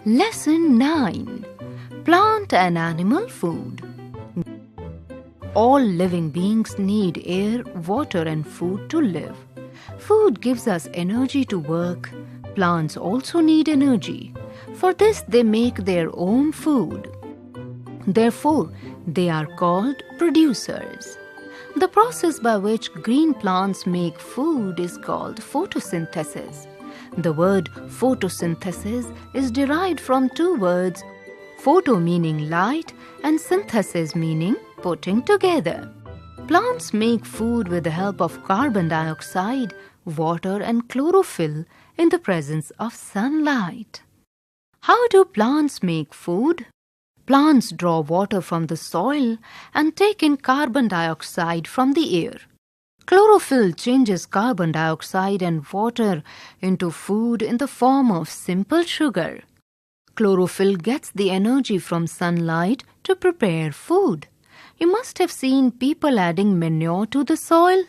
Lesson 9. Plant and Animal Food. All living beings need air, water and food to live. Food gives us energy to work. Plants also need energy. For this they make their own food. Therefore, they are called producers. The process by which green plants make food is called photosynthesis. The word photosynthesis is derived from two words, photo meaning light and synthesis meaning putting together. Plants make food with the help of carbon dioxide, water and chlorophyll in the presence of sunlight. How do plants make food? Plants draw water from the soil and take in carbon dioxide from the air. Chlorophyll changes carbon dioxide and water into food in the form of simple sugar. Chlorophyll gets the energy from sunlight to prepare food. You must have seen people adding manure to the soil.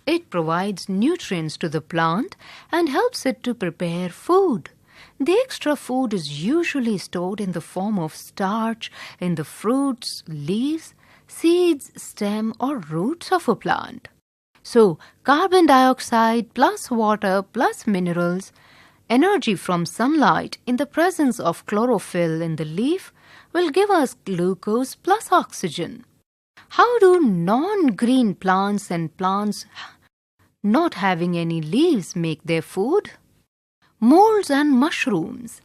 It provides nutrients to the plant and helps it to prepare food. The extra food is usually stored in the form of starch in the fruits, leaves, seeds, stem or roots of a plant. So, carbon dioxide plus water plus minerals, energy from sunlight in the presence of chlorophyll in the leaf will give us glucose plus oxygen. How do non-green plants and plants not having any leaves make their food? Molds and mushrooms.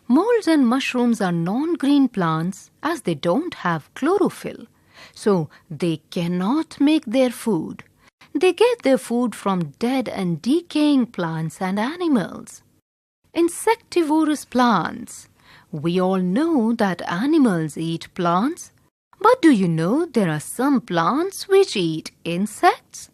Molds and mushrooms are non-green plants as they don't have chlorophyll, so they cannot make their food. They get their food from dead and decaying plants and animals. Insectivorous plants. We all know that animals eat plants, but do you know there are some plants which eat insects?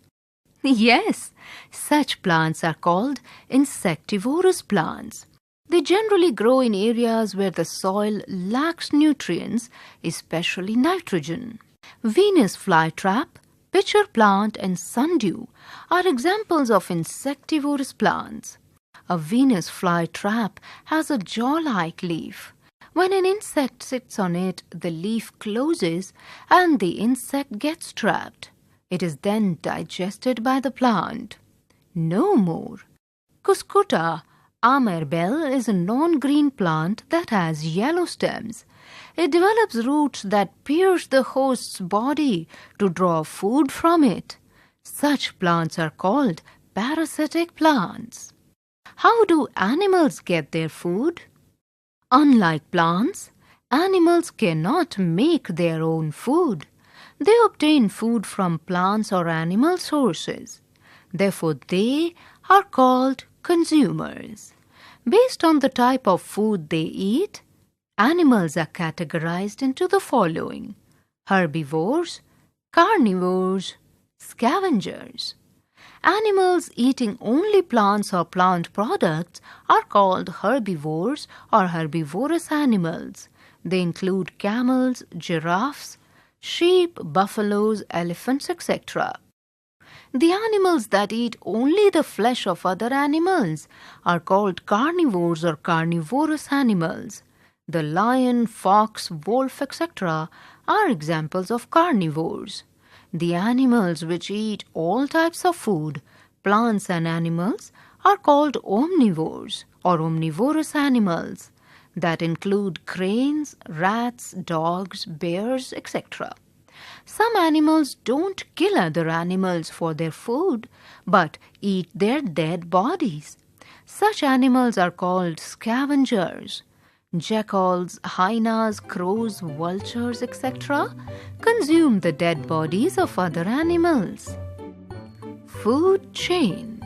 Yes, such plants are called insectivorous plants. They generally grow in areas where the soil lacks nutrients, especially nitrogen. Venus flytrap, pitcher plant and sundew are examples of insectivorous plants. A Venus flytrap has a jaw-like leaf. When an insect sits on it, the leaf closes and the insect gets trapped. It is then digested by the plant. No more. Cuscuta amarbel is a non-green plant that has yellow stems. It develops roots that pierce the host's body to draw food from it. Such plants are called parasitic plants. How do animals get their food? Unlike plants, animals cannot make their own food. They obtain food from plants or animal sources. Therefore, they are called consumers. Based on the type of food they eat, animals are categorized into the following: herbivores, carnivores, scavengers. Animals eating only plants or plant products are called herbivores or herbivorous animals. They include camels, giraffes, sheep, buffaloes, elephants, etc. The animals that eat only the flesh of other animals are called carnivores or carnivorous animals. The lion, fox, wolf, etc. are examples of carnivores. The animals which eat all types of food, plants and animals, are called omnivores or omnivorous animals that include cranes, rats, dogs, bears, etc. Some animals don't kill other animals for their food, but eat their dead bodies. Such animals are called scavengers. Jackals, hyenas, crows, vultures, etc. consume the dead bodies of other animals. Food chain.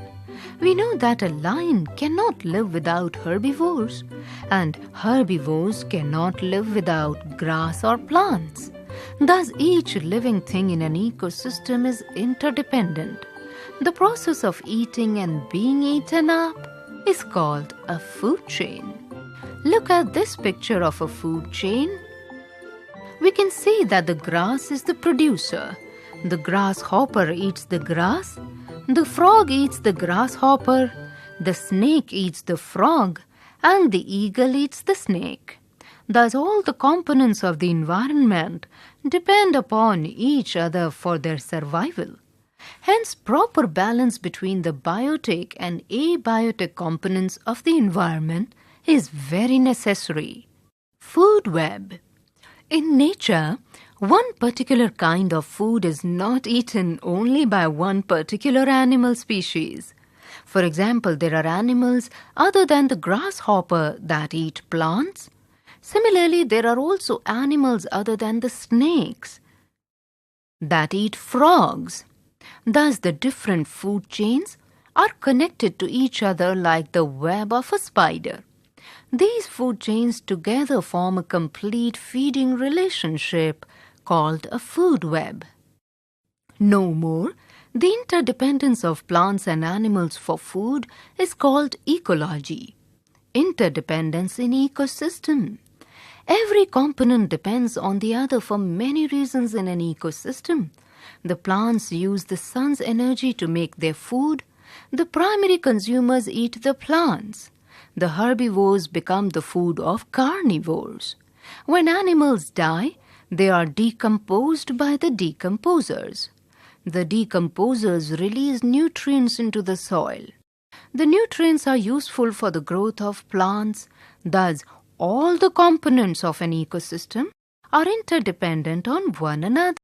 We know that a lion cannot live without herbivores, and herbivores cannot live without grass or plants. Thus, each living thing in an ecosystem is interdependent. The process of eating and being eaten up is called a food chain. Look at this picture of a food chain. We can see that the grass is the producer. The grasshopper eats the grass. The frog eats the grasshopper. The snake eats the frog. and the eagle eats the snake. Thus, all the components of the environment depend upon each other for their survival. Hence, proper balance between the biotic and abiotic components of the environment is very necessary. Food web. In nature, one particular kind of food is not eaten only by one particular animal species. For example, there are animals other than the grasshopper that eat plants. Similarly, there are also animals other than the snakes that eat frogs. Thus, the different food chains are connected to each other like the web of a spider. These food chains together form a complete feeding relationship called a food web. No more, the interdependence of plants and animals for food is called ecology. Interdependence in ecosystem. Every component depends on the other for many reasons in an ecosystem. The plants use the sun's energy to make their food. The primary consumers eat the plants. The herbivores become the food of carnivores. When animals die, they are decomposed by the decomposers. The decomposers release nutrients into the soil. The nutrients are useful for the growth of plants. Thus, all the components of an ecosystem are interdependent on one another.